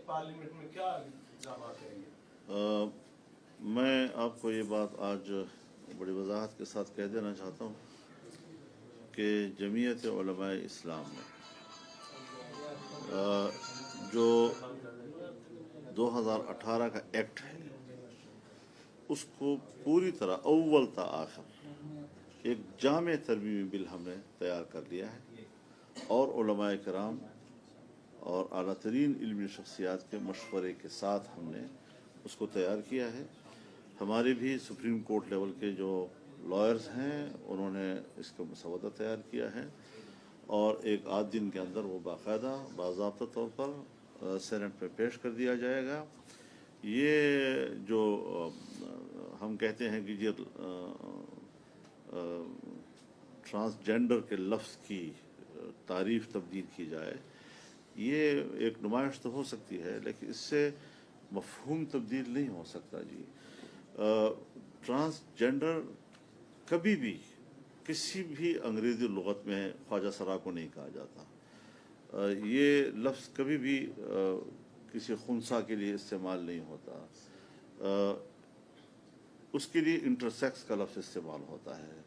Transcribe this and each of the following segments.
Parliament में क्या इल्जामात करेंगे? मैं आपको ये बात आज बड़ी वजाहत के साथ कह देना चाहता हूँ कि जमीयत उलमाए इस्लाम ने जो 2018 का एक्ट है उसको पूरी तरह अव्वल ता आखिर एक जामे तरमीमी बिल हमने तैयार कर लिया है और उलमाए किराम और आला तरीन इल्मी शख्सियात के मशवरे के साथ हमने उसको तैयार किया है। हमारे भी सुप्रीम कोर्ट लेवल के जो लॉयर्स हैं उन्होंने इसका मसवदा तैयार किया है और एक आध दिन के अंदर वो बाकायदा बाज़ाब्ता तौर पर सेनेट में पेश कर दिया जाएगा। ये जो हम कहते हैं कि ये ट्रांसजेंडर के लफ्ज़ की तारीफ़ तब्दील की जाए, ये एक नुमाइश तो हो सकती है लेकिन इससे मफ़हूम तब्दील नहीं हो सकता जी। ट्रांसजेंडर कभी भी किसी भी अंग्रेज़ी लुग़त में ख्वाजा सरा को नहीं कहा जाता। ये लफ्ज़ कभी भी किसी खुनसा के लिए इस्तेमाल नहीं होता। उसके लिए इंटरसेक्स का लफ्ज़ इस्तेमाल होता है।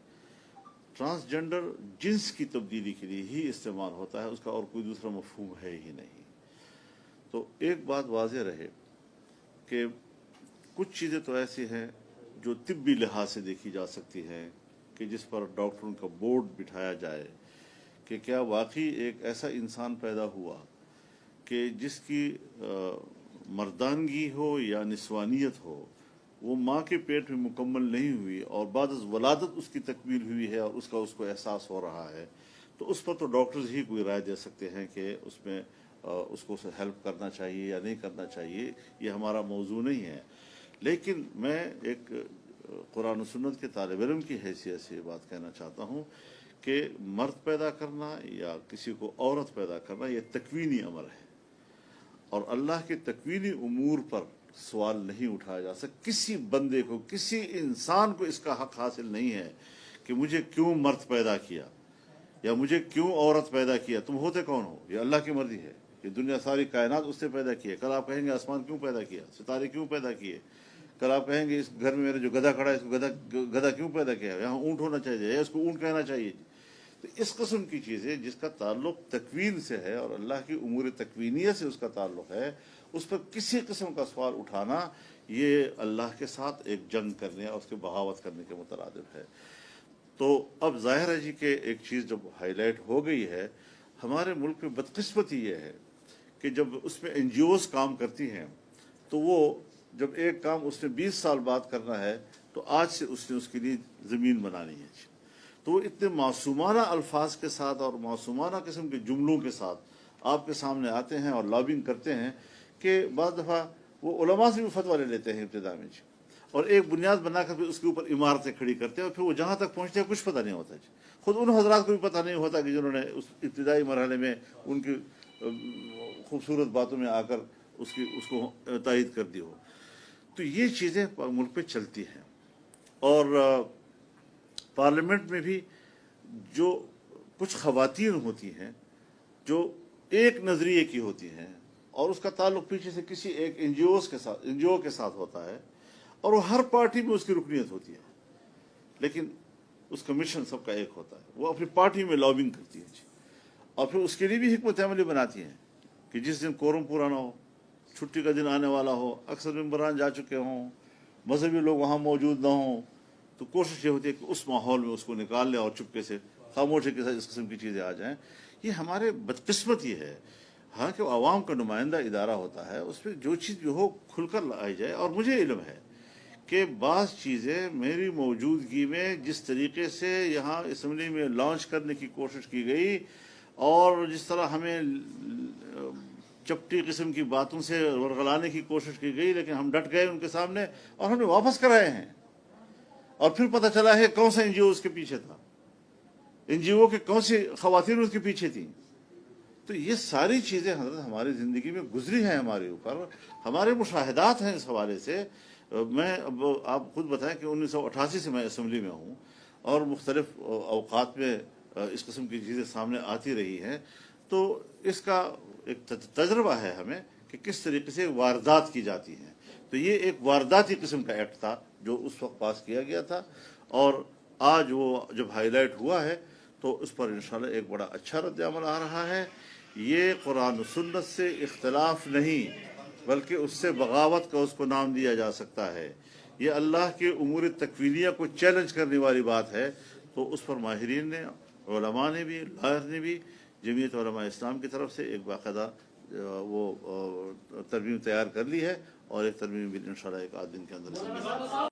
ट्रांसजेंडर जिन्स की तब्दीली के लिए ही इस्तेमाल होता है, उसका और कोई दूसरा मफ़हूम है ही नहीं। तो एक बात वाज़ेह रहे कि कुछ चीज़ें तो ऐसी हैं जो तिब्बी लिहाज से देखी जा सकती हैं कि जिस पर डॉक्टरों का बोर्ड बिठाया जाए कि क्या वाकई एक ऐसा इंसान पैदा हुआ कि जिसकी मर्दानगी हो या निस्वानियत हो वो माँ के पेट में मुकम्मल नहीं हुई और बाद वलादत उसकी तकमील हुई है और उसका उसको एहसास हो रहा है, तो उस पर तो डॉक्टर्स ही कोई राय दे सकते हैं कि उसमें उसको हेल्प करना चाहिए या नहीं करना चाहिए। ये हमारा मौजू नहीं है। लेकिन मैं एक कुरान और सुन्नत के तालिब इल्म की हैसियत से बात कहना चाहता हूँ कि मर्द पैदा करना या किसी को औरत पैदा करना ये तकवीनी अमर है और अल्लाह के तकवीनी उमूर पर सवाल नहीं उठाया जा सकता। किसी बंदे को, किसी इंसान को इसका हक हासिल नहीं है कि मुझे क्यों मर्द पैदा किया या मुझे क्यों औरत पैदा किया। तुम होते कौन हो? ये अल्लाह की मर्जी है। ये दुनिया सारी कायनात उससे पैदा की है। कल आप कहेंगे आसमान क्यों पैदा किया, सितारे क्यों पैदा किए। कल आप कहेंगे इस घर में मेरे जो गधा खड़ा है इसको गधा क्यों पैदा किया, यहाँ ऊँट होना चाहिए या इसको ऊँट कहना चाहिए। तो इस किस्म की चीज़ें जिसका ताल्लुक तकवीन से है और अल्लाह की उमूर तकवीनियत से उसका ताल्लुक है, उस पर किसी किस्म का सवाल उठाना ये अल्लाह के साथ एक जंग करने और उसके बगावत करने के मुतरादिफ है। तो अब जाहिर है जी कि एक चीज़ जब हाईलाइट हो गई है, हमारे मुल्क में बदकिस्मती ये है कि जब उसमें NGOs काम करती हैं तो वो जब एक काम उसने 20 साल बाद करना है तो आज से उसने उसके लिए ज़मीन बनानी है, तो वो इतने मासूमाना अल्फाज के साथ और मासूमाना किस्म के जुमलों के साथ आपके सामने आते हैं और लॉबिंग करते हैं कि बाद दफ़ा वो उलमा से भी फतवा ले लेते हैं इब्तिदा में जी, और एक बुनियाद बनाकर फिर उसके ऊपर इमारतें खड़ी करते हैं और फिर वो जहाँ तक पहुँचते हैं कुछ पता नहीं होता जी। खुद उन हजरात को भी पता नहीं होता कि जिन्होंने उस इब्तिदाई मरहले में उनकी खूबसूरत बातों में आकर उसको तायद कर दी हो। तो ये चीज़ें मुल्क पे चलती हैं और पार्लियामेंट में भी जो कुछ ख़वातीन होती हैं जो एक नज़रिए की होती हैं और उसका ताल्लुक पीछे से किसी एक NGO के साथ होता है और वो हर पार्टी में उसकी रुकनीत होती है, लेकिन उसका मिशन सबका एक होता है। वो अपनी पार्टी में लॉबिंग करती है और फिर उसके लिए भी हिकमत अमली बनाती हैं कि जिस दिन कोरम पूरा ना हो, छुट्टी का दिन आने वाला हो, अक्सर मेंबरान जा चुके हों, मजहबी लोग वहाँ मौजूद ना हों, तो कोशिश ये होती है कि उस माहौल में उसको निकाल लें और चुपके से खामोशी के साथ इस किस्म की चीज़ें आ जाएँ। ये हमारे बदकिस्मती है। हाँ कि आवाम का नुमाइंदा इदारा होता है, उसमें जो चीज़ भी हो खुलकर लाई जाए। और मुझे इल्म है कि बाज़ चीज़ें मेरी मौजूदगी में जिस तरीके से यहाँ असम्बली में लॉन्च करने की कोशिश की गई और जिस तरह हमें चपटी किस्म की बातों से वरगलाने की कोशिश की गई, लेकिन हम डट गए उनके सामने और हमने वापस कराए हैं। और फिर पता चला है कौन सा NGO उसके पीछे था, NGO के कौन सी ख़वातीन उसके पीछे थी। तो ये सारी चीज़ें हज़रत हमारी ज़िंदगी में गुजरी हैं, हमारे ऊपर हमारे मुशाहिदात हैं। इस हवाले से मैं अब आप खुद बताएं कि 1988 से मैं असम्बली में हूँ और मुख्तलिफ अवकात में इस किस्म की चीज़ें सामने आती रही हैं। तो इसका एक तजर्बा है हमें کہ کس طریقے سے واردات کی جاتی ہیں. تو یہ ایک وارداتی قسم کا ایکٹ تھا جو اس وقت پاس کیا گیا تھا، اور آج وہ جب ہائی لائٹ ہوا ہے تو اس پر انشاءاللہ ایک بڑا اچھا رد عمل آ رہا ہے. یہ قرآن و سنت سے اختلاف نہیں بلکہ اس سے بغاوت کا اس کو نام دیا جا سکتا ہے. یہ اللہ کے امور تکوینیہ کو چیلنج کرنے والی بات ہے. تو اس پر ماہرین نے، علماء نے بھی، لائر نے بھی، جمعیت علماء اسلام کی طرف سے ایک باقاعدہ وہ ترمیم تیار کر لی ہے، اور ایک ترمیم بھی انشاءاللہ ایک آدھ دن کے اندر